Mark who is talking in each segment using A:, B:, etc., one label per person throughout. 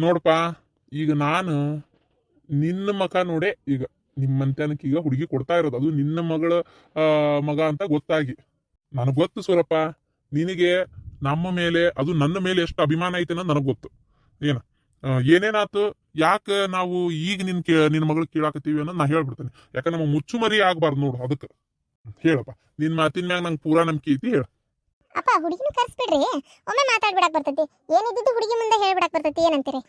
A: ನೋಡಪ್ಪ, ಈಗ ನಾನು ನಿನ್ನ ಮಕ ನೋಡೇ ಈಗ ನಿಮ್ಮ ಮಂತ್ಯಾನಕ್ಕೆ ಈಗ ಹುಡುಗಿ ಕೊಡ್ತಾ ಇರೋದು, ಅದು ನಿನ್ನ ಮಗಳ ಮಗ ಅಂತ ಗೊತ್ತಾಗಿ. ನನಗೆ ಗೊತ್ತು ಸೂರಪ್ಪ, ನಿನಗೆ ನಮ್ಮ ಮೇಲೆ, ಅದು ನನ್ನ ಮೇಲೆ ಎಷ್ಟು ಅಭಿಮಾನ ಐತೆ ಅನ್ನೋದು ನನಗೆ ಗೊತ್ತು. ಏನು ಏನೇನಾತು, ಯಾಕೆ ನಾವು ಈಗ ನಿನ್ನ ಮಗಳು ಕೇಳಾಕತ್ತೀವಿ ಅನ್ನೋದು ನಾ ಹೇಳ್ಬಿಡ್ತೇನೆ. ಯಾಕಂದ್ರೆ ನಮ್ಮ ಮುಚ್ಚುಮರಿ ಆಗ್ಬಾರ್ದು ನೋಡು. ಅದಕ್ಕೆ ಹೇಳಪ್ಪ, ನಿನ್ನ ಮಾತಿನ ಮ್ಯಾಗ ನಂಗೆ ಪೂರಾ ನಂಬಿಕೆ ಐತಿ, ಹೇಳ.
B: ಅಪ್ಪ ಹುಡುಗಿನ ಕರ್ಸ್ಬಿಡ್ರಿ, ಒಮ್ಮೆ ಮಾತಾಡ್ಬಿಡಕ್ ಬರ್ತೈತಿ. ಏನಿದ್ದು ಹುಡುಗಿ ಮುಂದೆ ಹೇಳ್ಬಿಡಕ್ ಬರ್ತೈತಿ, ಏನಂತೀರಿ?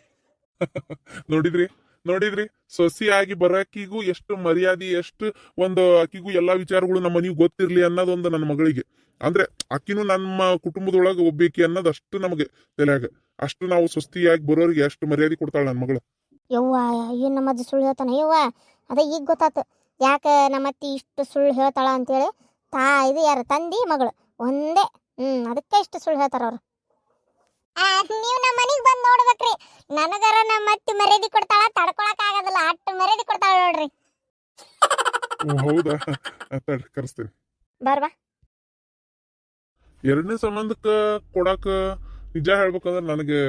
A: ನೋಡಿದ್ರಿ ಸೊಸಿಯಾಗಿ ಬರಕಿಗೂ ಎಷ್ಟು ಮರ್ಯಾದೆ, ಎಷ್ಟು ಒಂದು ಅಕ್ಕಿಗೂ ಎಲ್ಲಾ ವಿಚಾರಗಳು ನಮ್ಮ ಮನೆಗೆ ಗೊತ್ತಿರ್ಲಿ ಅನ್ನೋದೊಂದು ನನ್ನ ಮಗಳಿಗೆ. ಅಂದ್ರೆ ಅಕ್ಕಿನೂ ನಮ್ಮ ಕುಟುಂಬದೊಳಗೆ ಒಬ್ಬೇಕಿ ಅನ್ನೋದು ಅಷ್ಟು ನಮಗೆ ತಲೆಯಾಗ. ಅಷ್ಟು ನಾವು ಸೊಸ್ತಿಯಾಗಿ ಬರೋರಿಗೆ ಅಷ್ಟು ಮರ್ಯಾದೆ ಕೊಡ್ತಾಳೆ ನನ್ನ ಮಗಳು.
B: ಯವ್ವ, ಏನು ನಮ್ಮಜ್ಜ ಸುಳ್ಳು ಹೇಳ್ತಾನೆ ಯವ್ವ. ಅದ ಈಗ ಗೊತ್ತಾತು ಯಾಕೆ ನಮ್ಮತ್ತಿ ಇಷ್ಟು ಸುಳ್ಳು ಹೇಳ್ತಾಳ ಅಂತೇಳಿ. ಇದು ಯಾರು ತಂದಿ ಮಗಳು ಒಂದೇ. ಅದಕ್ಕೆ ಇಷ್ಟು ಸುಳ್ಳು ಹೇಳ್ತಾರ ಅವ್ರು. ನೀವು ನಮ್ಮ ಮನೆಗೆ ಬಂದು ನೋಡ್ಬೇಕ್ರಿ. ನನಗರ ನಮ್ಮ ಅತ್ತಿ ಮರ್ಯಾದೆ ಕೊಡ್ತಾಳ, ತಡ್ಕೊಳಕ್ ಆಗೋದಿಲ್ಲ, ಅಷ್ಟು ಮರ್ಯಾದೆ ಕೊಡ್ತಾಳ ನೋಡ್ರಿ.
A: ಹೌದಾ, ಕರೆಸ್ತೇನೆ.
B: ಬರ್ವಾ.
A: ಎರಡನೇ ಸಂಬಂಧಕ್ಕೆ ಕೊಡಾಕ ನಿಜ ಹೇಳ್ಬೇಕಂದ್ರೆ ನನಗೆ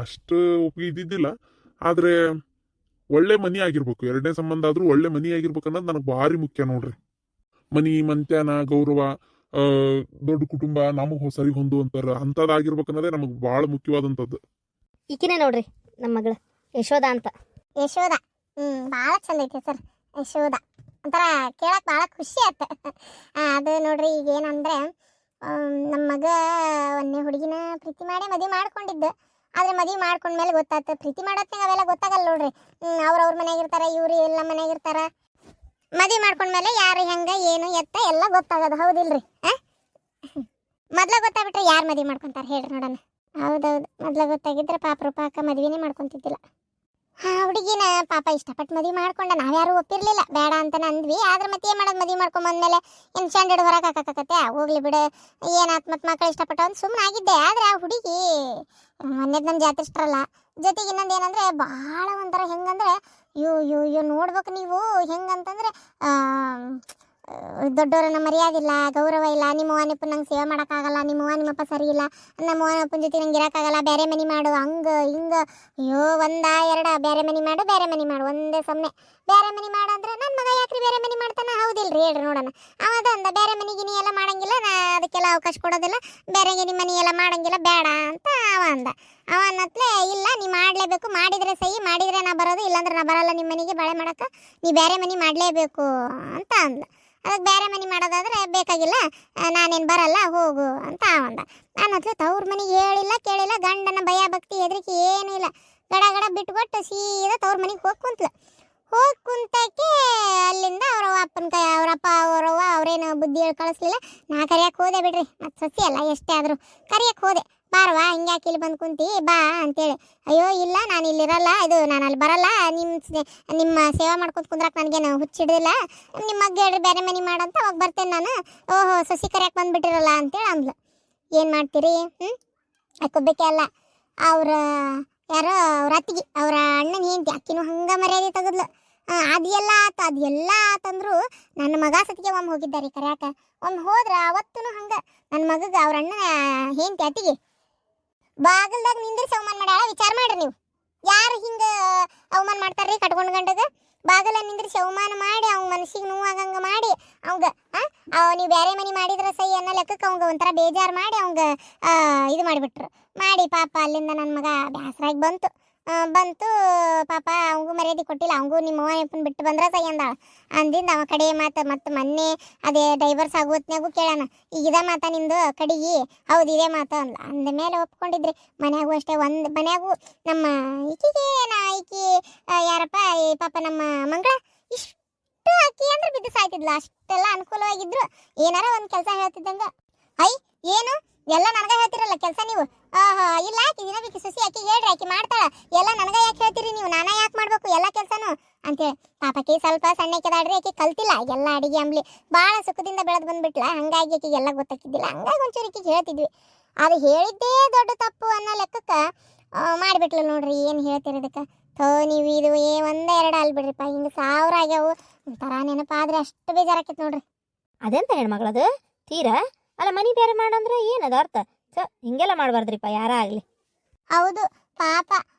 A: ಅಷ್ಟು ಒಪ್ಪಿಗೆ ಇದ್ದಿದ್ದಿಲ್ಲ. ಆದ್ರೆ ಒಳ್ಳೆ ಮನಿ ಆಗಿರ್ಬೇಕು. ಎರಡನೇ ಸಂಬಂಧ ಆದ್ರೂ ಒಳ್ಳೆ ಮನಿ ಆಗಿರ್ಬೇಕು ಅನ್ನೋದು ನನಗೆ ಭಾರಿ ಮುಖ್ಯ ನೋಡ್ರಿ. ಮನಿ, ಮಂತ್ಯಾನ, ಗೌರವ, ದೊಡ್ಡ ಕುಟುಂಬ, ನಮಗ್ ಸರಿ ಹೊಂದುವಂತಾರ ಅಂತದಾಗಿರ್ಬೇಕನ್ನೋದೇ ನಮಗ್ ಬಹಳ ಮುಖ್ಯವಾದಂಥದ್ದು.
B: ಈಕಿನೇ ನೋಡ್ರಿ ನಮ್ಮ ಮಗಳು ಯಶೋಧ ಅಂತ. ಯಶೋಧ, ಭಾಳ ಚಂದ ಐತಿ ಸರ್. ಯಶೋಧ ಒಂಥರ ಕೇಳಕ್ ಭಾಳ ಖುಷಿ ಆಯ್ತು. ಅದು ನೋಡ್ರಿ, ಈಗ ಏನಂದ್ರೆ ನಮ್ಮ ಮಗ ಒಂದೇ ಹುಡುಗಿನ ಪ್ರೀತಿ ಮಾಡಿ ಮದುವೆ ಮಾಡ್ಕೊಂಡಿದ್ದು. ಆದ್ರೆ ಮದುವೆ ಮಾಡ್ಕೊಂಡ್ಮೇಲೆ ಗೊತ್ತಾಯ್ತು, ಪ್ರೀತಿ ಮಾಡೋತ್ನಾಗ ಅವೆಲ್ಲ ಗೊತ್ತಾಗಲ್ಲ ನೋಡ್ರಿ. ಅವ್ರವ್ರ ಮನ್ಯಾಗಿರ್ತಾರ, ಇವ್ರು ಎಲ್ಲ ಮನ್ಯಾಗಿರ್ತಾರ. ಮದುವೆ ಮಾಡ್ಕೊಂಡ್ಮೇಲೆ ಯಾರು ಹೆಂಗ ಏನು ಎತ್ತ ಎಲ್ಲ ಗೊತ್ತಾಗೋದು, ಹೌದಿಲ್ರಿ? ಮೊದ್ಲ ಗೊತ್ತಾಗ್ಬಿಟ್ರೆ ಯಾರು ಮದುವೆ ಮಾಡ್ಕೊಂತಾರ ಹೇಳ್ರಿ ನೋಡೋಣ. ಹೌದೌದು, ಮೊದ್ಲ ಗೊತ್ತಾಗಿದ್ರೆ ಪಾಪ ರೂಪಾಕ ಮದುವೆನೇ ಮಾಡ್ಕೊಂತಿದ್ದಿಲ್ಲ. ಹುಡುಗಿನ ಪಾಪ ಇಷ್ಟಪಟ್ಟು ಮದುವೆ ಮಾಡ್ಕೊಂಡ. ನಾವ್ಯಾರು ಒಪ್ಪಿರ್ಲಿಲ್ಲ, ಬೇಡ ಅಂತಾನೆ ಅಂದ್ವಿ. ಆದ್ರೆ ಮತ್ತೆ ಏನ್ ಮಾಡೋದು, ಮದುವೆ ಮಾಡ್ಕೊಂಡ್ ಬಂದ್ಮೇಲೆ ಏನು ಸ್ಟ್ಯಾಂಡರ್ಡ್ ಹೊರಗೆ ಹಾಕಕತ್ತೆ, ಹೋಗ್ಲಿ ಬಿಡು, ಏನಾತ್ ಮತ್ ಮಕ್ಕಳು ಇಷ್ಟಪಟ್ಟ ಅಂತ ಸುಮ್ಮನೆ ಆಗಿದ್ದೆ. ಆದ್ರೆ ಆ ಹುಡುಗಿ ಮೊನ್ನೆದ್ ನಮ್ಮ ಜಾತ್ರಿಷ್ಟ್ರಲ್ಲ. ಜೊತೆಗೆ ಇನ್ನೊಂದು ಏನಂದ್ರೆ ಭಾಳ ಒಂಥರ ಹೆಂಗಂದ್ರೆ, ಯೋ ನೋಡ್ಬೇಕು ನೀವು, ಹೆಂಗಂತಂದ್ರೆ ದೊಡ್ಡವರನ್ನ ಮರ್ಯಾದಿಲ್ಲ, ಗೌರವ ಇಲ್ಲ. ನಿಮ್ಮ ಅವ್ವನಪ್ಪ ನಂಗೆ ಸೇವೆ ಮಾಡೋಕ್ಕಾಗಲ್ಲ, ನಿಮ್ಮ ಅವ್ವ ನಿಮ್ಮಪ್ಪ ಸರಿ ಇಲ್ಲ, ನಮ್ಮ ಅವ್ವನಪ್ಪನ ಜೊತೆ ನಂಗೆ ಇರೋಕ್ಕಾಗಲ್ಲ, ಬೇರೆ ಮನೆ ಮಾಡು, ಹಂಗೆ ಹಿಂಗೆ. ಅಯ್ಯೋ ಒಂದ ಬೇರೆ ಮನೆ ಮಾಡು ಒಂದೇ ಸಮನೆ ಬೇರೆ ಮನೆ ಮಾಡು ಅಂದ್ರೆ ನನ್ನ ಮಗ ಯಾಕ್ರಿ ಬೇರೆ ಮನೆ ಮಾಡ್ತಾನೆ, ಹೌದಿಲ್ರಿ? ಹೇಳ್ರಿ ನೋಡೋಣ. ಅವಂದ ಬೇರೆ ಮನೆಗೆ ನೀ ಎಲ್ಲ ಮಾಡಂಗಿಲ್ಲ, ನಾ ಅದಕ್ಕೆಲ್ಲ ಅವಕಾಶ ಕೊಡೋದಿಲ್ಲ, ಬೇರೆಗೆ ನಿಮ್ಮ ಮನೆ ಎಲ್ಲ ಮಾಡಂಗಿಲ್ಲ, ಬೇಡ ಅಂತ ಅವ ಅನ್ನತ್ಲೆ. ಇಲ್ಲ, ನೀ ಮಾಡಲೇಬೇಕು, ಮಾಡಿದರೆ ಸಹಿ, ಮಾಡಿದರೆ ನಾ ಬರೋದು, ಇಲ್ಲಾಂದ್ರೆ ನಾ ಬರಲ್ಲ ನಿಮ್ಮ ಮನೆಗೆ ಬಾಳೆ ಮಾಡಕ್ಕೆ, ನೀ ಬೇರೆ ಮನೆ ಮಾಡಲೇಬೇಕು ಅಂತ ಅಂದ. ಅದಕ್ಕೆ ಬೇರೆ ಮನೆ ಮಾಡೋದಾದ್ರೆ ಬೇಕಾಗಿಲ್ಲ, ನಾನೇನು ಬರಲ್ಲ, ಹೋಗು ಅಂತ ಅವಂದ. ನಾನು ಹತ್ರ ತವ್ರ ಮನೆಗೆ ಹೇಳಿಲ್ಲ ಕೇಳಿಲ್ಲ, ಗಂಡನ ಭಯ ಭಕ್ತಿ ಹೆದರಿಕೆ ಏನೂ ಇಲ್ಲ, ಗಡ ಬಿಟ್ಕೊಟ್ಟು ಸೀದಾ ತವ್ರ ಮನೆಗೆ ಹೋಗಿ ಕುಂತಕ್ಕೆ ಅಲ್ಲಿಂದ ಅವ್ರ ಅಪ್ಪನ ಕೈ, ಅವರಪ್ಪ ಅವರವ್ವ ಅವ್ರೇನು ಬುದ್ಧಿ ಹೇಳಿ ಕಳಿಸ್ಲಿಲ್ಲ. ನಾ ಕರಿಯಕ್ಕೆ ಹೋದೆ ಬಿಡ್ರಿ, ಮತ್ತು ಸಸಿ ಅಲ್ಲ ಎಷ್ಟೇ ಆದರೂ ಕರಿಯಕ್ಕೆ ಹೋದೆ. ಬಾರವಾ, ಹಿಂಗ್ಯಾಕೆ ಇಲ್ಲಿ ಬಂದು ಕುಂತಿ, ಬಾ ಅಂತೇಳಿ. ಅಯ್ಯೋ ಇಲ್ಲ, ನಾನು ಇಲ್ಲಿರಲ್ಲ, ಇದು ನಾನು ಅಲ್ಲಿ ಬರಲ್ಲ, ನಿಮ್ಮ ಸೇವೆ ಮಾಡ್ಕೊಂಡು ಕುಂದ್ರಕ್ಕೆ ನನಗೇನು ಹುಚ್ಚಿಡಿಲ್ಲ, ನಿಮ್ಮ ಮಗ ಹೇಳ್ರಿ ಬೇರೆ ಮನೆ ಮಾಡಂತ, ಅವಾಗ ಬರ್ತೇನೆ ನಾನು. ಓಹೋ, ಸಸಿ ಕರಿಯಕ್ಕೆ ಬಂದುಬಿಟ್ಟಿರಲ್ಲ ಅಂತೇಳಿ ಅಂದ್ಲು. ಏನು ಮಾಡ್ತೀರಿ? ಅಕ್ಕೊಬ್ಬಕ್ಕೆ ಅಲ್ಲ, ಅವ್ರ ಯಾರೋ ಅವ್ರ ಅತ್ತಿಗೆ, ಅವ್ರ ಅಣ್ಣನ ಹೆಂಡತಿ, ಅಕ್ಕಿನೂ ಹಂಗೆ ಮರ್ಯಾದೆ ತೆಗೆದ್ಲು. ಅದೆಲ್ಲ ಆತಂದ್ರು ನನ್ನ ಮಗ ಸತಿಗೆ ಒಮ್ಮೆ ಹೋಗಿದ್ದಾರೆ ಕರ್ಯಾಕ. ಒಮ್ಮೆ ಹೋದ್ರೆ ಅವತ್ತೂ ಹಂಗೆ ನನ್ನ ಮಗಗೆ ಅವ್ರ ಅಣ್ಣನ ಹೆಂಡತಿ ಅತ್ತಿಗೆ ಬಾಗಲ್ದಾಗ ನಿಂದ್ರಿಸಿ ಅವಮಾನ ಮಾಡ್ಯಾಳ. ವಿಚಾರ ಮಾಡ್ರಿ ನೀವು, ಯಾರು ಹಿಂಗೆ ಅವಮಾನ ಮಾಡ್ತಾರ್ರಿ ಕಟ್ಕೊಂಡು ಗಂಡಗೆ? ಬಾಗಲ ನಿಂದ್ರಿಸಿ ಅವಮಾನ ಮಾಡಿ ಅವ್ನ ಮನಸ್ಸಿಗೆ ನೋವಾಗಂಗೆ ಮಾಡಿ ಅವಂಗ ನೀವು ಬೇರೆ ಮನೆ ಮಾಡಿದ್ರೆ ಸೈ ಅನ್ನೋ ಲೆಕ್ಕಕ್ಕೆ ಅವಂಗ ಒಂಥರ ಬೇಜಾರು ಮಾಡಿ ಅವಂಗ ಇದು ಮಾಡಿಬಿಟ್ರು. ಮಾಡಿ ಪಾಪ ಅಲ್ಲಿಂದ ನನ್ನ ಮಗ ಬೇಸರಾಗಿ ಬಂತು ಪಾಪ. ಅವಂಗೂ ಮರ್ಯಾದೆ ಕೊಟ್ಟಿಲ್ಲ, ಅವಂಗೂ ನಿಮ್ಮ ಅವ್ವನ ಬಿಟ್ಟು ಬಂದ್ರೆ ಸೈ ಅಂದಾಳ. ಅಂದಿಂದ ಅವ ಕಡೆ ಮಾತು ಮತ್ತೆ ಮೊನ್ನೆ ಅದೇ ಡೈವರ್ಸ್ ಆಗೋತ್ನಾಗೂ ಕೇಳೋಣ, ಈಗ ಇದೇ ಮಾತ ನಿಂದು ಕಡೆಗೆ? ಹೌದು ಇದೇ ಮಾತು ಅಂದ ಮೇಲೆ ಒಪ್ಕೊಂಡಿದ್ರಿ. ಮನ್ಯಾಗೂ ಅಷ್ಟೇ, ಒಂದು ಮನ್ಯಾಗೂ ನಮ್ಮ ಈಕಿಗೆ ಈಕಿ ಯಾರಪ್ಪ ಪಾಪ ನಮ್ಮ ಮಂಗಳ ಇಷ್ಟು ಅಕ್ಕಿ ಅಂದ್ರೆ ಬಿದ್ದು ಸಾಯ್ತಿದ್ಲ. ಅಷ್ಟೆಲ್ಲ ಅನುಕೂಲವಾಗಿದ್ರು, ಏನಾರ ಒಂದು ಕೆಲಸ ಹೇಳ್ತಿದ್ದಂಗ ಏನು ಎಲ್ಲ ನನಗೆ ಹೇಳ್ತಿರಲ್ಲ ಕೆಲಸ ನೀವು? ಇಲ್ಲ, ಆಕಿ ದಿನ ಬಿಕ್ಕಿ ಸಸಿ ಆಕಿ ಹೇಳ್ರಿ, ಆಕಿ ಮಾಡ್ತಾಳ, ಎಲ್ಲ ನನಗೆ ಯಾಕೆ ಹೇಳ್ತೀರಿ ನೀವು? ನಾನಾ ಯಾಕೆ ಮಾಡ್ಬೇಕು ಎಲ್ಲ ಕೆಲಸನೂ ಅಂತೇಳಿ. ಪಾಪಕ್ಕೆ ಸ್ವಲ್ಪ ಸಣ್ಣಕ್ಕೆದಾಡ್ರಿ, ಆಕಿ ಕಲ್ತಿಲ್ಲ ಎಲ್ಲ ಅಡಿಗೆ ಅಂಬ್ಲಿ, ಭಾಳ ಸುಖದಿಂದ ಬೆಳೆದು ಬಂದ್ಬಿಟ್ಲ. ಹಂಗಾಗಿ ಆಕಿಗೆ ಎಲ್ಲ ಗೊತ್ತಾಗಿದ್ದಿಲ್ಲ. ಹಂಗಾಗಿ ಒಂಚೂರು ಆಕಿಗೆ ಹೇಳ್ತಿದ್ವಿ. ಅದು ಹೇಳಿದ್ದೇ ದೊಡ್ಡ ತಪ್ಪು ಅನ್ನೋ ಲೆಕ್ಕಕ್ಕೆ ಮಾಡಿಬಿಟ್ಲು ನೋಡ್ರಿ. ಏನು ಹೇಳ್ತಿರೋದಕ್ಕೆ ನೀವು ಇದು ಒಂದೇ ಎರಡು ಅಲ್ಬಿಡ್ರಿಪ್ಪ, ಹಿಂಗೆ 1000 ಆಗ್ಯಾವು. ಒಂಥರ ನೆನಪಾದ್ರೆ ಅಷ್ಟು ಬೇಜಾರಾಕೈತೆ ನೋಡ್ರಿ.
C: ಅದೆಂತ ಹೆಣ್ಮಗಳದು ತೀರಾ ಅಲ್ಲ, ಮನಿ ಬೇರೆ ಮಾಡಂದ್ರೆ ಏನದ ಅರ್ಥ? ಹಿಂಗೆಲ್ಲ ಮಾಡಬಾರ್ದ್ರಿಪ್ಪ ಯಾರ ಆಗ್ಲಿ.
B: ಹೌದು ಪಾಪ,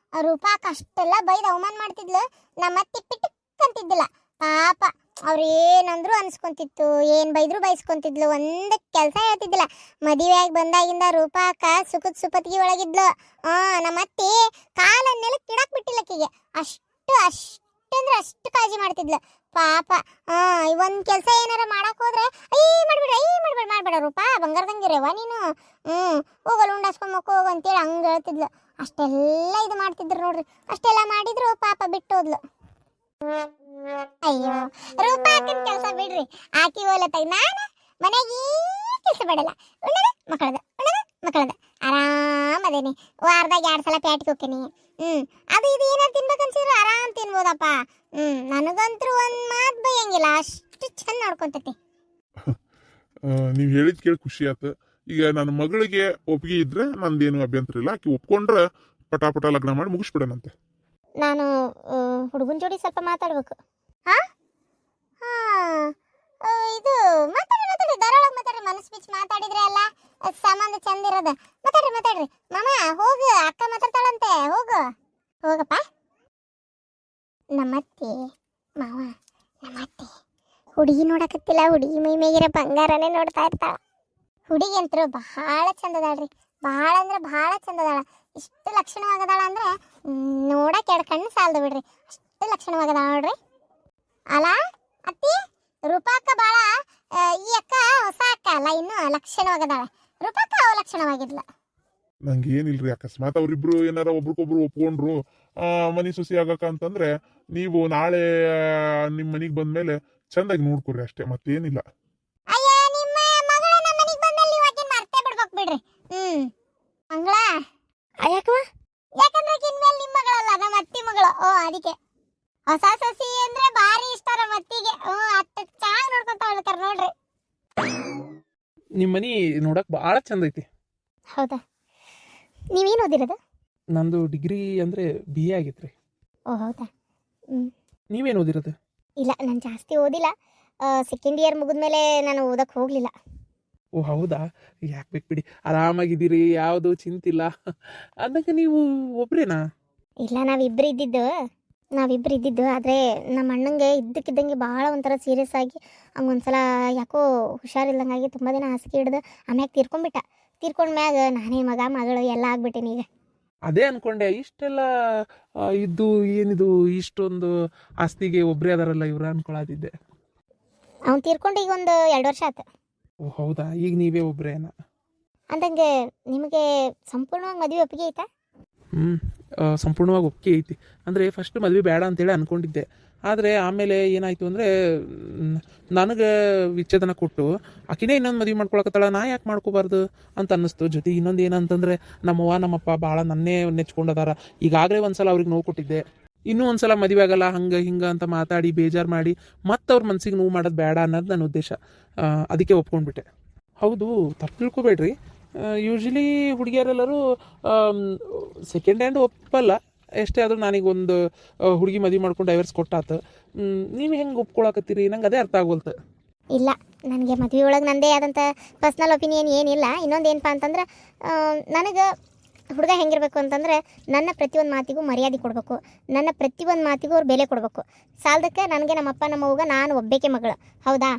B: ರೂಪಾಕ ಅಷ್ಟೆಲ್ಲ ಬೈದ್ ಅವಮಾನ ಮಾಡ್ತಿದ್ಲು. ನಮ್ಮ ಅತ್ತಿ ಪಿಟಕ್ ಅಂತಿದ್ದಿಲ್ಲ ಪಾಪ. ಅವ್ರು ಏನಂದ್ರು ಅನ್ಸ್ಕೊಂತಿತ್ತು, ಏನ್ ಬೈದ್ರು ಬೈಸ್ಕೊಂತಿದ್ಲು, ಒಂದ್ ಕೆಲ್ಸ ಹೇಳ್ತಿದ್ದಿಲ್ಲ. ಮದುವೆಯಾಗಿ ಬಂದಾಗಿಂದ ರೂಪಾಕ ಸುಖದ ಸುಪತ್ತಿಗೆ ಒಳಗಿದ್ಲು. ನಮ್ಮ ಅತ್ತಿ ಕಾಲನ್ನೆಲ್ಲ ಕಿಡಕ್ ಬಿಟ್ಟಿಲ್ಲ ಆಕಿಗೆ. ಅಷ್ಟಂದ್ರೆ ಅಷ್ಟು ಕಾಳಜಿ ಮಾಡ್ತಿದ್ಲು ಪಾಪ. ಒಂದ್ ಕೆಲ್ಸ ಏನಾರ ಮಾಡಕ್ ಹೋದ್ರೆ ಮಾಡ್ಬೇಡ ರೂಪಾ, ಬಂಗಾರದಂಗಿರವ ನೀನು, ಹೋಗಲ್ಲ ಉಂಡಾಸ್ಕೊಂಡ್ ಮಕ್ಕೋ ಹೋಗು ಅಂತೇಳಿ ಹಂಗ ಹೇಳ್ತಿದ್ಲು. ಅಷ್ಟೆಲ್ಲ ಇದು ಮಾಡ್ತಿದ್ರು ನೋಡ್ರಿ. ಅಷ್ಟೆಲ್ಲ ಮಾಡಿದ್ರು ಪಾಪ ಬಿಟ್ಟು ಹೋದ್ಲು. ಅಯ್ಯೋ ರೂಪಾಕನ್ ಕೆಲಸ ಬಿಡ್ರಿ, ಆಕಿ ಹೋಲತ್ತಾಗ ನಾನು ಮನೆಗೆ ಕೆಲಸ ಬಿಡಲ್ಲ. ಉಣ್ಣದ ಮಕ್ಕಳದ ಆರಾಮದೇನಿ. ವಾರದಾಗ 2 ಸಲ ಪ್ಯಾಟಿಗೆ ಹೋಗ್ತೀನಿ. ಅದು ಇದು ಏನಾರು ತಿನ್ಬೇಕನ್ಸಿದ್ರು ಆರಾಮ್ ತಿನ್ಬೋದಪ್ಪ. ನನಗಂತೂ ಒಂದ್ ಮಾತು ಬೈಯಂಗಿಲ್ಲ, ಅಷ್ಟು ಚಂದ ನೋಡ್ಕೊಂತೈತಿ.
A: ನೀವು ಹೇಳಿದ್ ಕೇಳಿ ಖುಷಿ ಆಯ್ತು. ಈಗ ನನ್ನ ಮಗಳಿಗೆ ಒಪ್ಪಿಗೆ ಇದ್ರೆ ನಂದೇನು ಅಭ್ಯಂತರ ಇಲ್ಲ. ಆಕಿ ಒಪ್ಕೊಂಡ್ರೆ ಪಟಾಪಟ ಲಗ್ನ ಮಾಡಿ ಮುಗಿಸ್ಬಿಡೋಣಂತೆ.
C: ನಾನು ಹುಡುಗನ ಜೋಡಿ ಸ್ವಲ್ಪ ಮಾತಾಡ್ಬೇಕು.
B: ಇದು ಮಾತಾಡ್ರಿ ಧಾರಾಳವಾಗಿ ಮಾತಾಡ್ರಿ. ಮನಸ್ ಬಿಚ್ಚಿ ಮಾತಾಡಿದ್ರೆ ಅಲ್ಲ ಸಂಬಂಧ ಚಂದ ಇರೋದ. ಮಾತಾಡ್ರಿ ಮಾಮ, ಹೋಗು, ಅಕ್ಕ ಮಾತಾಡ್ತಾಳಂತೆ, ಹೋಗಪ್ಪ. ನಮ್ಮತ್ತೆ ಮಾವ, ನಮ್ಮತ್ತೆ ಹುಡುಗಿ ನೋಡಕತ್ತಿಲ್ಲ, ಹುಡುಗಿ ಮೈ ಮೇಗಿರೋ ಬಂಗಾರನೇ ನೋಡ್ತಾ ಇರ್ತಾಳ. ಹುಡುಗಿ ಅಂತರೂ ಬಹಳ ಚಂದದಾಳ್ರಿ, ಬಹಳ ಅಂದ್ರೆ ಬಹಳ ಚಂದದಾಳ. ಇಷ್ಟು ಲಕ್ಷಣವಾಗದಾಳ ಅಂದ್ರೆ ನೋಡಕ್ಕೆ 2 ಕಣ್ಣು ಸಾಲದು ಬಿಡ್ರಿ, ಅಷ್ಟು ಲಕ್ಷಣವಾಗದಾಳ ನೋಡ್ರಿ. ಅಲ್ಲ ಅತ್ತಿ, ರೂಪಾಕ್ಕ ಬಾಳ ಈ ಅಕ್ಕ ಹೊಸ ಅಕ್ಕ ಅಲ್ಲ, ಇನ್ನು ಲಕ್ಷಣವಾಗದಾಳ. ರೂಪಾಕ್ಕ ಲಕ್ಷಣವಾಗಿದ್ಲ.
A: ನಂಗೆ ಏನಿಲ್ರಿ, ಅಕಸ್ಮಾತ್ ಅವ್ರಿಬ್ರು ಏನಾರ ಒಬ್ರಿಗೊಬ್ರು ಒಪ್ಕೊಂಡ್ರು ಮನಿ ಸೊಸಿ ಆಗಕ ಅಂತಂದ್ರೆ ನೀವು ನಾಳೆ ನಿಮ್ಮ ಮನಿಗೆ ಬಂದ್ಮೇಲೆ ಚಂದಾಗಿ ನೋಡ್ಕೊರಿ ಅಷ್ಟೇ, ಮತ್ತೇನಿಲ್ಲ.
B: ಅಯ್ಯ, ನಿಮ್ಮ ಮಗಳ ನಮ್ಮ ಮನೆಗೆ ಬಂದಲ್ಲಿ ನೀವು ಆಕಿನ ಮರ್ತೇ ಬಿಡ್ಬೇಕು ಬಿಡ್ರಿ. ಮಂಗಳ
C: ಯಾಕವ?
B: ಯಾಕಂದ್ರೆ ಆಕಿನ ಮೇಲೆ ನಿಮ್ಮ ಮಗಳಲ್ಲ, ನಮ್ಮ ಅತ್ತಿ ಮಗಳು. ಅದಕ್ಕೆ ಹೊಸ ಸೊಸಿ ಅಂದ್ರೆ ಭಾರಿ ಇಷ್ಟ ನಮ್ಮ ಅತ್ತಿಗೆ. ಅತ್ತ ಚೆನ್ನಾಗಿ ನೋಡ್ಕೊಂತ ಹೋಗ್ತಾರ ನೋಡ್ರಿ.
D: ನಿಮ್ಮ ಮನಿ ನೋಡಕ್ ಭಾಳ ಚಂದ ಐತಿ.
B: ಹೌದಾ? ನೀವೇನು ಓದಿರೋದು?
D: ನಂದು ಡಿಗ್ರಿ ಅಂದ್ರೆ BA ಆಗೈತ್ರಿ.
B: ಹೌದಾ?
D: ನೀವೇನು ಓದಿರೋದು?
B: ಇಲ್ಲ, ನಾನು ಜಾಸ್ತಿ ಓದಿಲ್ಲ. ಸೆಕೆಂಡ್ ಇಯರ್ ಮುಗಿದ್ಮೇಲೆ ನಾನು ಓದಕ್ಕೆ ಹೋಗಲಿಲ್ಲ.
D: ಹೌದಾ? ಯಾಕೆ ಬೇಕು ಬಿಡಿ, ಆರಾಮಾಗಿದ್ದೀರಿ, ಯಾವುದು ಚಿಂತಿಲ್ಲ. ಅಂದಾಗ ನೀವು ಒಬ್ರೇನಾ?
B: ಇಲ್ಲ, ನಾವಿಬ್ಬರು ಇದ್ದಿದ್ದು. ಆದರೆ ನಮ್ಮ ಅಣ್ಣಂಗೆ ಇದ್ದಕ್ಕಿದ್ದಂಗೆ ಭಾಳ ಒಂಥರ ಸೀರಿಯಸ್ ಆಗಿ ಹಂಗೊಂದ್ಸಲ ಯಾಕೋ ಹುಷಾರಿಲ್ದಂಗಾಗಿ ತುಂಬ ದಿನ ಹಾಸಿಗೆ ಹಿಡ್ದು ಆಮ್ಯಾಗ ತೀರ್ಕೊಂಡ್ಮ್ಯಾಗ ನಾನೇ ಮಗಳು ಎಲ್ಲ ಆಗ್ಬಿಟ್ಟೇನಿ ಈಗ.
D: ಅದೇ ಅನ್ಕೊಂಡೆ, ಇಷ್ಟೆಲ್ಲ ಇದ್ದು ಏನಿದು ಇಷ್ಟೊಂದು ಆಸ್ತಿಗೆ ಒಬ್ಬರೇ ಅದಾರಲ್ಲ ಇವ್ರು ಅನ್ಕೊಳತಿದ್ದೆ.
B: ಅವ್ನು ತೀರ್ಕೊಂಡು ಈಗ ಒಂದು 2 ವರ್ಷ ಆಯ್ತು.
D: ಹೌದಾ? ಈಗ ನೀವೇ ಒಬ್ರೇನಾ?
B: ಅಂದಂಗೆ ನಿಮಗೆ ಸಂಪೂರ್ಣವಾಗಿ ಮದುವೆ ಒಪ್ಪಿಗೆ ಐತಾ?
D: ಸಂಪೂರ್ಣವಾಗಿ ಒಪ್ಪಿಗೆ ಐತಿ. ಅಂದರೆ ಫಸ್ಟ್ ಮದುವೆ ಬೇಡ ಅಂತೇಳಿ ಅಂದ್ಕೊಂಡಿದ್ದೆ. ಆದರೆ ಆಮೇಲೆ ಏನಾಯಿತು ಅಂದರೆ ನನಗೆ ವಿಚ್ಛೇದನ ಕೊಟ್ಟು ಆಕಿನೇ ಇನ್ನೊಂದು ಮದುವೆ ಮಾಡ್ಕೊಳಕತ್ತಾಳ, ನಾ ಯಾಕೆ ಮಾಡ್ಕೋಬಾರ್ದು ಅಂತ ಅನ್ನಿಸ್ತು. ಜೊತೆಗೆ ಇನ್ನೊಂದು ಏನಂತಂದರೆ ನಮ್ಮವ್ವ ನಮ್ಮಪ್ಪ ಭಾಳ ನನ್ನೇ ನೆಚ್ಕೊಂಡದಾರ. ಈಗಾಗಲೇ ಒಂದು ಸಲ ಅವ್ರಿಗೆ ನೋವು ಕೊಟ್ಟಿದ್ದೆ, ಇನ್ನೂ ಒಂದು ಸಲ ಮದುವೆ ಆಗಲ್ಲ ಹಂಗೆ ಹಿಂಗೆ ಅಂತ ಮಾತಾಡಿ ಬೇಜಾರು ಮಾಡಿ ಮತ್ತೆ ಅವ್ರ ಮನಸ್ಸಿಗೆ ನೋವು ಮಾಡೋದು ಬೇಡ ಅನ್ನೋದು ನನ್ನ ಉದ್ದೇಶ. ಅದಕ್ಕೆ ಒಪ್ಕೊಂಡ್ಬಿಟ್ಟೆ. ಹೌದು, ತಪ್ಪು ತಿಳ್ಕೊಬೇಡ್ರಿ. ಯೂಶ್ವಲಿ ಹುಡುಗಿಯರೆಲ್ಲರೂ ಸೆಕೆಂಡ್ ಹ್ಯಾಂಡ್ ಒಪ್ಪಲ್ಲ. ಎಷ್ಟೇ ಆದರೂ ನನಗೊಂದು ಹುಡುಗಿ ಮದುವೆ ಮಾಡ್ಕೊಂಡು ಡೈವರ್ಸ್ ಕೊಟ್ಟಾತು. ನೀವು ಹೆಂಗೆ ಒಪ್ಕೊಳಕತ್ತೀರಿ? ನಂಗೆ ಅದೇ ಅರ್ಥ ಆಗೋಲ್ತು.
B: ಇಲ್ಲ, ನನಗೆ ಮದುವೆ ಒಳಗೆ ನನ್ನದೇ ಆದಂಥ ಪರ್ಸ್ನಲ್ ಒಪಿನಿಯನ್ ಏನಿಲ್ಲ. ಇನ್ನೊಂದು ಏನಪ್ಪ ಅಂತಂದ್ರೆ, ನನಗೆ ಹುಡುಗ ಹೆಂಗಿರ್ಬೇಕು ಅಂತಂದರೆ ನನ್ನ ಪ್ರತಿಯೊಂದು ಮಾತಿಗೂ ಮರ್ಯಾದೆ ಕೊಡಬೇಕು, ನನ್ನ ಪ್ರತಿಯೊಂದು ಮಾತಿಗೂ ಅವ್ರು ಬೆಲೆ ಕೊಡಬೇಕು. ಸಾಲದಕ್ಕೆ ನನಗೆ ನಮ್ಮಪ್ಪ ನಮ್ಮವ್ಗ ನಾನು ಒಬ್ಬೇಕೆ ಮಗಳು. ಹೌದಾ?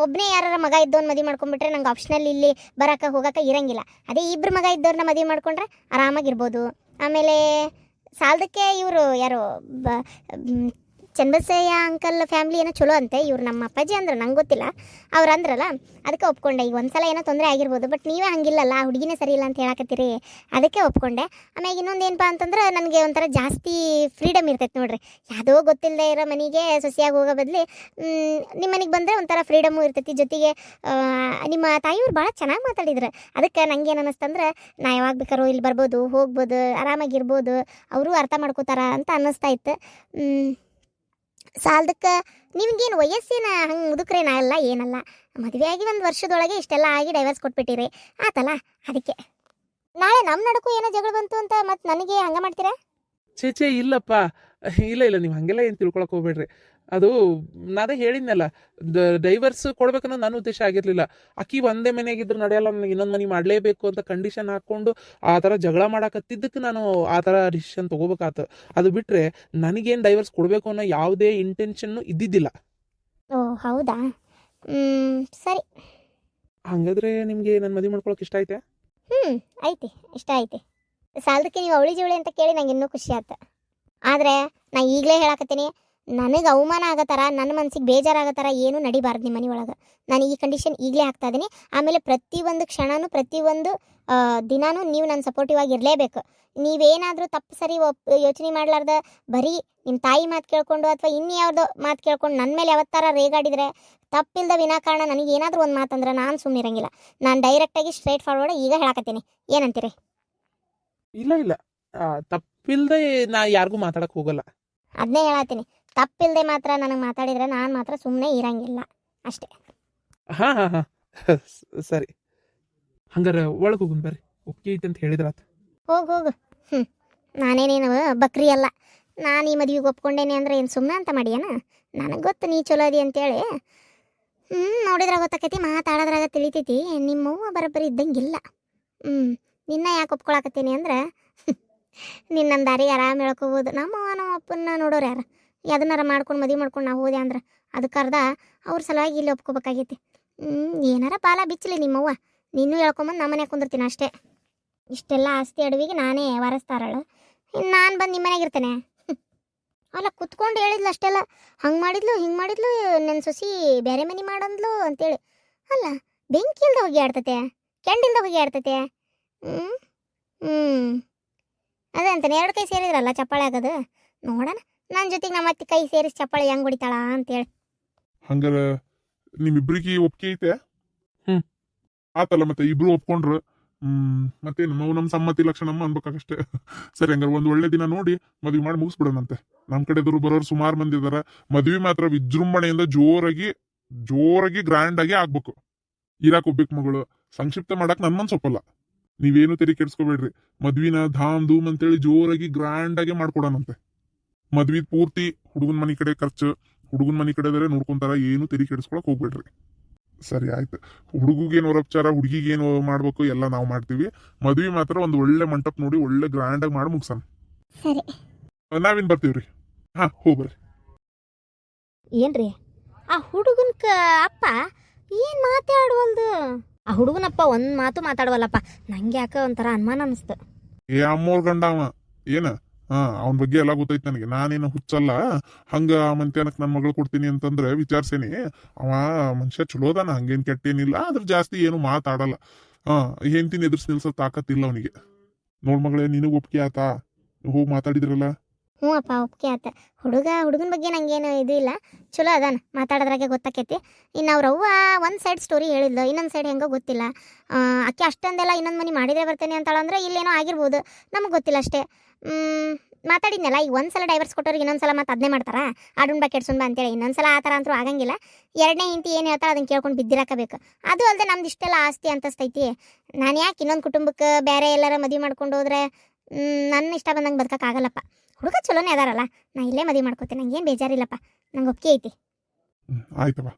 B: ಒಬ್ಬನೇ ಯಾರ ಮಗ ಇದ್ದವ್ನ ಮದುವೆ ಮಾಡ್ಕೊಂಡ್ಬಿಟ್ರೆ ನಂಗೆ ಆಪ್ಷನಲ್ ಇಲ್ಲಿ ಬರೋಕೆ ಹೋಗೋಕೆ ಇರಂಗಿಲ್ಲ. ಅದೇ ಇಬ್ಬರು ಮಗ ಇದ್ದವ್ರನ್ನ ಮದುವೆ ಮಾಡ್ಕೊಂಡ್ರೆ ಆರಾಮಾಗಿರ್ಬೋದು. ಆಮೇಲೆ ಸಾಲದಕ್ಕೆ ಇವರು ಯಾರು ಚನ್ನಬಸಯ್ಯ ಅಂಕಲ್ ಫ್ಯಾಮ್ಲಿ ಏನೋ ಚಲೋ ಅಂತೆ. ಇವ್ರು ನಮ್ಮ ಅಪ್ಪಾಜಿ ಅಂದ್ರೆ ನಂಗೆ ಗೊತ್ತಿಲ್ಲ, ಅವ್ರು ಅಂದ್ರಲ್ಲ ಅದಕ್ಕೆ ಒಪ್ಕೊಂಡೆ. ಈಗ ಒಂದ್ಸಲ ಏನೋ ತೊಂದರೆ ಆಗಿರ್ಬೋದು, ಬಟ್ ನೀವೇ ಹಂಗಿಲ್ಲಲ್ಲ, ಹುಡುಗಿನೇ ಸರಿ ಇಲ್ಲ ಅಂತ ಹೇಳಕತ್ತೀರಿ, ಅದಕ್ಕೆ ಒಪ್ಕೊಂಡೆ. ಆಮೇಲೆ ಇನ್ನೊಂದು ಏನಪ್ಪ ಅಂತಂದ್ರೆ ನನಗೆ ಒಂಥರ ಜಾಸ್ತಿ ಫ್ರೀಡಮ್ ಇರ್ತೈತೆ ನೋಡ್ರಿ. ಯಾವುದೋ ಗೊತ್ತಿಲ್ಲದೆ ಇರೋ ಮನೆಗೆ ಸೊಸೆಯಾಗಿ ಹೋಗೋ ಬದಲಿ ನಿಮ್ಮ ಮನೆಗೆ ಬಂದರೆ ಒಂಥರ ಫ್ರೀಡಮು ಇರ್ತೈತಿ. ಜೊತೆಗೆ ನಿಮ್ಮ ತಾಯಿಯವ್ರು ಭಾಳ ಚೆನ್ನಾಗಿ ಮಾತಾಡಿದ್ರು. ಅದಕ್ಕೆ ನಂಗೆ ಏನು ಅನ್ನಿಸ್ತಂದ್ರೆ ನಾ ಯಾವಾಗ ಬೇಕಾದ್ರೂ ಇಲ್ಲಿ ಬರ್ಬೋದು, ಹೋಗ್ಬೋದು, ಆರಾಮಾಗಿರ್ಬೋದು, ಅವರು ಅರ್ಥ ಮಾಡ್ಕೋತಾರ ಅಂತ ಅನ್ನಿಸ್ತಾ ಇತ್ತು. ಸಾಲದಕ್ಕೆ ನಿಮ್ಗೇನು ವಯಸ್ಸಿನ ಹಂಗೆ ಮುದುಕ್ರೇನ ಅಲ್ಲ, ಏನಲ್ಲ. ಮದುವೆ ಆಗಿ 1 ವರ್ಷದೊಳಗೆ ಇಷ್ಟೆಲ್ಲ ಆಗಿ ಡೈವರ್ಸ್ ಕೊಟ್ಬಿಟ್ಟಿರಿ ಆತಲ್ಲ, ಅದಕ್ಕೆ. ನಾಳೆ ನಮ್ಮ ನಡಕ್ಕೂ ಏನೋ ಜಗಳ ಬಂತು ಅಂತ ಮತ್ತೆ ನನಗೆ ಹಂಗೆ ಮಾಡ್ತೀರಾ?
D: ಛೇ ಇಲ್ಲಪ್ಪ, ಇಲ್ಲ ನೀವು ಹಾಗೆಲ್ಲ ಏನು ತಿಳ್ಕೊಳಕ್ಕೆ ಹೋಗ್ಬೇಡ್ರಿ. ಅದು ನಾನೇ ಹೇಳಿದ್ನಲ್ಲ, ಡೈವರ್ಸ್ ಕೊಡ್ಬೇಕನ್ನೋ ನನ್ನ ಉದ್ದೇಶ ಆಗಿರಲಿಲ್ಲ. ಆಕಿ ಒಂದೇ ಮನೆಯಾಗಿದ್ರೆ ನಡೆಯಲ್ಲ, ನನಗೆ ಇನ್ನೊಂದು ಮನೆ ಮಾಡಲೇಬೇಕು ಅಂತ ಕಂಡೀಷನ್ ಹಾಕ್ಕೊಂಡು ಆ ಥರ ಜಗಳ ಮಾಡಾಕತ್ತಿದ್ದಕ್ಕೆ ನಾನು ಆ ಥರ ಡಿಸಿಷನ್ ತೊಗೋಬೇಕಾತು. ಅದು ಬಿಟ್ಟರೆ ನನಗೇನು ಡೈವರ್ಸ್ ಕೊಡಬೇಕು ಅನ್ನೋ ಯಾವುದೇ ಇಂಟೆನ್ಷನ್ನು ಇದ್ದಿದ್ದಿಲ್ಲ.
B: ಓ ಹೌದಾ, ಸರಿ.
D: ಹಾಗಾದ್ರೆ ನಿಮಗೆ ನನ್ನ ಮದುವೆ ಮಾಡ್ಕೊಳಕ್ಕೆ ಇಷ್ಟ ಐತೆ?
B: ಐತಿ, ಇಷ್ಟ ಐತಿ. ಸಾಲದಕ್ಕೆ ನೀವು ಅವಳಿ ಜವಳಿ ಅಂತ ಕೇಳಿ ನಂಗೆ ಇನ್ನೂ ಖುಷಿ ಆಯ್ತು. ಆದರೆ ನಾ ಈಗಲೇ ಹೇಳಕತ್ತೀನಿ, ನನಗೆ ಅವಮಾನ ಆಗತ್ತಾರ, ನನ್ನ ಮನ್ಸಿಗೆ ಬೇಜಾರಾಗತ್ತಾರ ಏನೂ ನಡಿಬಾರ್ದು ನಿಮ್ಮ ಮನೆ ಒಳಗೆ. ನಾನು ಈ ಕಂಡೀಷನ್ ಈಗಲೇ ಹಾಕ್ತಾ ಇದ್ದೀನಿ. ಆಮೇಲೆ ಪ್ರತಿಯೊಂದು ಕ್ಷಣನೂ ಪ್ರತಿಯೊಂದು ದಿನಾನೂ ನೀವು ನನ್ನ ಸಪೋರ್ಟಿವ್ ಆಗಿರಲೇಬೇಕು. ನೀವೇನಾದರೂ ತಪ್ಪು ಸರಿ ಯೋಚನೆ ಮಾಡಲಾರ್ದ ಬರೀ ನಿಮ್ಮ ತಾಯಿ ಮಾತು ಕೇಳ್ಕೊಂಡು ಅಥವಾ ಇನ್ಯಾವುದೋ ಮಾತು ಕೇಳ್ಕೊಂಡು ನನ್ನ ಮೇಲೆ ಯಾವತ್ತಾರ ರೇಗಾಡಿದರೆ, ತಪ್ಪಿಲ್ದ ವಿನಾಕಾರಣ ನನಗೆ ಏನಾದರೂ ಒಂದು ಮಾತಂದ್ರೆ ನಾನು ಸುಮ್ಮನೆ ಇರಂಗಿಲ್ಲ. ನಾನು ಡೈರೆಕ್ಟಾಗಿ ಸ್ಟ್ರೈಟ್ ಫಾರ್ವರ್ಡ್ ಈಗ ಹೇಳಕತ್ತೀನಿ. ಏನಂತೀರಿ?
D: ಇಲ್ಲ, ತಪ್ಪಿಲ್ಲದೆ ನಾ ಯಾರಿಗೂ ಮಾತಾಡಕ್ಕೆ ಹೋಗಲ್ಲ.
B: ಅದನ್ನೇ ಹೇಳತ್ತೀನಿ, ತಪ್ಪಿಲ್ಲದೆ ಮಾತ್ರ ನನಗೆ ಮಾತಾಡಿದರೆ ನಾನು ಮಾತ್ರ ಸುಮ್ಮನೆ ಇರಂಗಿಲ್ಲ ಅಷ್ಟೇ.
D: ಹಾಂ ಸರಿ. ಹಂಗಾರೆ ಒಳಗೆ ಹೋಗುನ್ ಬರ್ರಿ, ಓಕೆ ಐತೆ ಅಂತ ಹೇಳಿದ್ರಾತ.
B: ಹೋಗು. ನಾನೇನೇನು ಬಕ್ರಿ ಅಲ್ಲ. ನಾನು ಈ ಮದುವೆಗೆ ಒಪ್ಕೊಂಡೇನೆ ಅಂದರೆ ಏನು ಸುಮ್ಮನೆ ಅಂತ ಮಾಡಿಯೇನ? ನನಗೆ ಗೊತ್ತು ನೀ ಚಲೋ ಅದಿ ಅಂತೇಳಿ. ನೋಡಿದ್ರಾಗ ಗೊತ್ತಾಕೈತಿ, ಮಾತಾಡೋದ್ರಾಗ ತಿಳಿತೈತಿ ನಿಮ್ಮವ್ವ ಬರೋಬ್ಬರಿ ಇದ್ದಂಗಿಲ್ಲ. ನಿನ್ನ ಯಾಕೆ ಒಪ್ಕೊಳಕತ್ತೀನಿ ಅಂದ್ರೆ ನಿನ್ನ ನಮ್ಮ ದಾರಿಗೆ ಆರಾಮ್ ಹೇಳ್ಕೋಬೋದು. ನಮ್ಮವ್ವ ನಮ್ಮ ಅಪ್ಪನ್ನ ನೋಡೋರು ಯಾರು? ಅದನ್ನಾರ ಮಾಡ್ಕೊಂಡು ಮದುವೆ ಮಾಡ್ಕೊಂಡು ನಾವು ಹೋದೆ ಅಂದ್ರೆ ಅದಕ್ಕೆ ಅರ್ಧ ಅವ್ರ ಸಲುವಾಗಿ ಇಲ್ಲಿ ಒಪ್ಕೋಬೇಕಾಗೈತಿ. ಏನಾರ ಪಾಲ ಬಿಚ್ಚಲಿ ನಿಮ್ಮವ್ವ, ನೀನು ಹೇಳ್ಕೊಂಬಂದು ನಮ್ಮನೆ ಕುಂದಿರ್ತೀನಿ ಅಷ್ಟೇ. ಇಷ್ಟೆಲ್ಲ ಆಸ್ತಿ ಅಡವಿಗೆ ನಾನೇ ವಾರಸ್ತಾರಳು, ಇನ್ನು ನಾನು ಬಂದು ನಿಮ್ಮ ಮನೆಗಿರ್ತೇನೆ? ಅಲ್ಲ, ಕುತ್ಕೊಂಡು ಹೇಳಿದ್ಲು ಅಷ್ಟೆಲ್ಲ, ಹಂಗೆ ಮಾಡಿದ್ಲು ಹಿಂಗೆ ಮಾಡಿದ್ಲು, ನನ್ನ ಸೊಸಿ ಬೇರೆ ಮನೆ ಮಾಡಂದ್ಲು ಅಂತೇಳಿ. ಅಲ್ಲ, ಬೆಂಕಿ ಇಲ್ದ ಹೋಗಿ ಆಡ್ತತೆ, ಕೆಂಡಿಲ್ದ ಹೋಗಿ ಆಡ್ತತೆ. ಅದೇ ಅಂತಾನೆ, ಎರಡು ಕೈ ಸೇರಿದ್ರಲ್ಲ ಚಪ್ಪಾಳೆ ಆಗೋದು. ನೋಡೋಣ ನನ್ನ ಜೊತೆಗೆ ನಮ್ಮ ಅತ್ತೆ ಕೈ ಸೇರಿಸಿ ಚಪ್ಪಾಳೆ ಹೆಂಗೆ ಹೊಡಿತಾಳ ಅಂತೇಳಿ.
A: ಹಂಗಾರ ನಿಮ್ಮಿಬ್ರಿಗೆ ಒಪ್ಪಿಗೆ ಐತೆ? ಆತಲ್ಲ, ಮತ್ತೆ ಇಬ್ರು ಒಪ್ಕೊಂಡ್ರು ಮತ್ತೇನು ನಮ್ಮ ಸಮ್ಮತಿ ಲಕ್ಷಣಮ್ಮ ಅನ್ಬೇಕಾಗಷ್ಟೇ. ಸರಿ, ಹಂಗಾರೆ ಒಂದು ಒಳ್ಳೆ ದಿನ ನೋಡಿ ಮದ್ವೆ ಮಾಡಿ ಮುಗಿಸ್ಬಿಡೋಣಂತೆ. ನಮ್ಮ ಕಡೆದವರು ಬರೋರು ಸುಮಾರು ಮಂದಿ ಇದಾರ. ಮದ್ವೆ ಮಾತ್ರ ವಿಜೃಂಭಣೆಯಿಂದ ಜೋರಾಗಿ ಗ್ರ್ಯಾಂಡ್ ಆಗಿ ಆಗ್ಬೇಕು. ಇರಾಕ್ ಒಬ್ಬೇಕು ಮಗಳು, ಸಂಕ್ಷಿಪ್ತ ಮಾಡಕ್ ನನ್ ಮನ್ಸು ಒಪ್ಪಲ್ಲ. ನೀವೇನು ತೆರಿ ಕೆಡ್ಸ್ಕೊಬೇಡ್ರಿ. ಮದ್ವಿನ ಧಾಮ್ ಧೂಮ್ ಅಂತೇಳಿ ಜೋರಾಗಿ ಗ್ರ್ಯಾಂಡ್ ಆಗಿ ಮಾಡ್ಕೊಡೋಣಂತೆ. ಮದ್ವಿ ಪೂರ್ತಿ ಹುಡುಗನ ಮನೆ ಕಡೆ ಖರ್ಚು, ಹುಡುಗನ ಮನೆ ಕಡೆದರೆ ನೋಡ್ಕೊಂತಾರ, ಏನು ತೆರಿ ಕೆಡಿಸ್ಕೊಳಕ್ ಹೋಗ್ಬೇಡ್ರಿ. ಸರಿ ಆಯ್ತು. ಹುಡುಗಿಗೇನು ವರಪಚಾರ, ಹುಡುಗಿಗೇನು ಮಾಡ್ಬೇಕು ಎಲ್ಲ ನಾವು ಮಾಡ್ತೀವಿ. ಮದ್ವಿ ಮಾತ್ರ ಒಂದು ಒಳ್ಳೆ ಮಂಟಪ ನೋಡಿ ಒಳ್ಳೆ ಗ್ರ್ಯಾಂಡ್ ಆಗಿ ಮಾಡಿ ಮುಗ್ಸಣ.
B: ಸರಿ,
A: ನಾವೇನ್ ಬರ್ತೀವ್ರಿ. ಹೋಗ್ಬರ್ರಿ.
C: ಏನ್ರಿ ಆ ಹುಡುಗನ ಅಪ್ಪ ಏನು ಮಾತಾಡುವಲ್ದು? ಆ ಹುಡುಗನಪ್ಪ ಒಂದು ಮಾತು ಮಾತಾಡುವಲ್ಲಪ್ಪ. ನಂಗೆ ಯಾಕೆ ಒಂಥರ ಅನುಮಾನ ಅನಿಸ್ತು.
A: ಅಮ್ಮೋರ್ ಗಂಡ ಅವ ಏನ, ಅವನ ಬಗ್ಗೆ ಎಲ್ಲ ಗೊತ್ತೈತಿ ನನಗೆ. ನಾನೇನು ಹುಚ್ಚಲ್ಲ. ಹಂಗ ಮಂತ್ಯಾನಕ್ ನನ್ನ ಮಗಳು ಕೊಡ್ತೀನಿ ಅಂತಂದ್ರೆ ವಿಚಾರಿಸೇನಿ. ಅವ ಮನುಷ್ಯ ಚಲೋದಾನ, ಹಂಗೇನ್ ಕೆಟ್ಟೇನಿಲ್ಲ. ಅದ್ರ ಜಾಸ್ತಿ ಏನು ಮಾತಾಡಲ್ಲ. ಹೆಂಡತಿನ ಎದುರ್ಸಿ ನಿಲ್ಸೋ ತಾಕತ್ತಿಲ್ಲ ಅವನಿಗೆ. ನೋಡ್ ಮಗಳೇ, ನಿನಗ್ ಒಪ್ಪಿಗೆ ಆತಾ? ಹೋಗಿ ಮಾತಾಡಿದ್ರಲ್ಲ.
B: ಹ್ಞೂ ಅಪ್ಪ, ಒಪ್ಪಿಗೆ ಆತ. ಹುಡುಗನ ಬಗ್ಗೆ ನಂಗೇನು ಇದು ಇಲ್ಲ, ಚಲೋ ಅದಾನ, ಮಾತಾಡೋದ್ರಾಗೆ ಗೊತ್ತಾಕೈತಿ. ಇನ್ನು ಅವ್ರವ್ವ ಒಂದು ಸೈಡ್ ಸ್ಟೋರಿ ಹೇಳಿದ್ಲು, ಇನ್ನೊಂದು ಸೈಡ್ ಹೆಂಗೋ ಗೊತ್ತಿಲ್ಲ. ಅಕ್ಕಿ ಅಷ್ಟೊಂದೆಲ್ಲ ಇನ್ನೊಂದು ಮನೆ ಮಾಡಿದ್ರೆ ಬರ್ತೇನೆ ಅಂತಾಳಂದ್ರೆ ಇಲ್ಲೇನೋ ಆಗಿರ್ಬೋದು, ನಮಗೆ ಗೊತ್ತಿಲ್ಲ ಅಷ್ಟೇ. ಮಾತಾಡಿದ್ನಲ್ಲ, ಈಗ ಒಂದ್ಸಲ ಡೈವರ್ಸ್ ಕೊಟ್ಟವ್ರಿಗೆ ಇನ್ನೊಂದ್ಸಲ ಮತ್ತೆ ಅದನ್ನೇ ಮಾಡ್ತಾರ, ಆಡುನ್ ಬಾ ಕೆಡ್ಸುನ್ ಬಾ ಅಂತೇಳಿ. ಇನ್ನೊಂದ್ಸಲ ಆ ಥರ ಅಂತೂ ಆಗಂಗಿಲ್ಲ. ಎರಡನೇ ಹೆಂಡತಿ ಏನು ಹೇಳ್ತಾಳೆ ಅದನ್ನು ಕೇಳ್ಕೊಂಡು ಬಿದ್ದಿರಾಕಬೇಕು. ಅದು ಅಲ್ಲದೆ ನಮ್ದು ಇಷ್ಟೆಲ್ಲ ಆಸ್ತಿ ಅಂತಸ್ತೈತಿ. ನಾನು ಯಾಕೆ ಇನ್ನೊಂದು ಕುಟುಂಬಕ್ಕೆ ಬೇರೆ ಎಲ್ಲಾರ ಮದುವೆ ಮಾಡ್ಕೊಂಡು ಹೋದ್ರೆ ನನ್ನ ಇಷ್ಟ ಬಂದಂಗೆ ಬದುಕಕ್ಕಾಗಲ್ಲಪ್ಪ. ಹುಡುಗ ಚಲೋನೇ ಅದಾರಲ್ಲ, ನಾ ಇಲ್ಲೇ ಮದುವೆ ಮಾಡ್ಕೋತೀನಿ, ನಂಗೇನು ಬೇಜಾರಿಲ್ಲಪ್ಪ, ನಂಗೆ ಒಪ್ಪಿಗೆ ಐತಿ.
A: ಆಯ್ತವ.